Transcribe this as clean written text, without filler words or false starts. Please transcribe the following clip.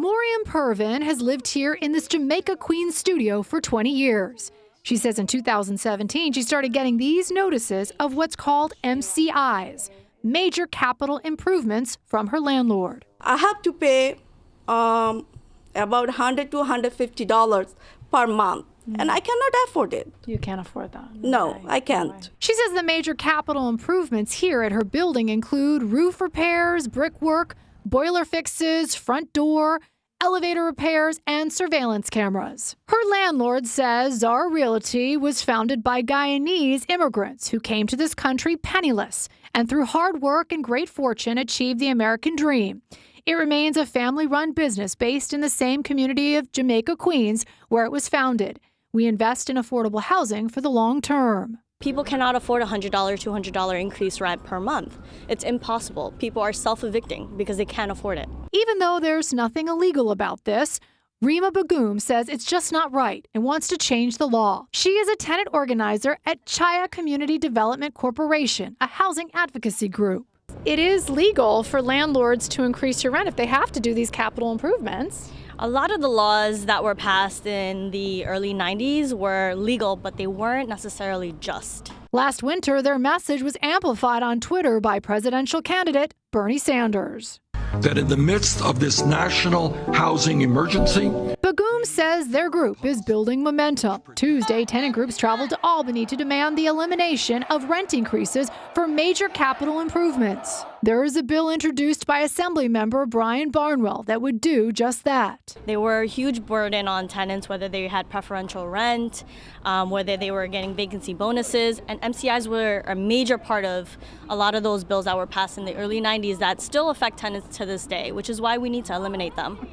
Maureen Pervin has lived here in this Jamaica Queens studio for 20 years. She says in 2017, she started getting these notices of what's called MCIs, major capital improvements, from her landlord. I have to pay about $100 to $150 per month, and I cannot afford it. You can't afford that? No, Okay. I can't. She says the major capital improvements here at her building include roof repairs, brickwork, boiler fixes, front door, elevator repairs, and surveillance cameras. Her landlord says Zara Realty was founded by Guyanese immigrants who came to this country penniless and through hard work and great fortune achieved the American dream. It remains a family-run business based in the same community of Jamaica Queens where it was founded. We invest in affordable housing for the long term. People cannot afford a $100, $200 increased rent per month. It's impossible. People are self-evicting because they can't afford it. Even though there's nothing illegal about this, Rima Bagoom says it's just not right and wants to change the law. She is a tenant organizer at Chaya Community Development Corporation, a housing advocacy group. It is legal for landlords to increase your rent if they have to do these capital improvements. A lot of the laws that were passed in the early 90s were legal, but they weren't necessarily just. Last winter, their message was amplified on Twitter by presidential candidate Bernie Sanders. That in the midst of this national housing emergency, Bagoom says their group is building momentum. Tuesday, tenant groups traveled to Albany to demand the elimination of rent increases for major capital improvements. There is a bill introduced by Assemblymember Brian Barnwell that would do just that. They were a huge burden on tenants, whether they had preferential rent, whether they were getting vacancy bonuses, and MCIs were a major part of a lot of those bills that were passed in the early 90s that still affect tenants to this day, which is why we need to eliminate them.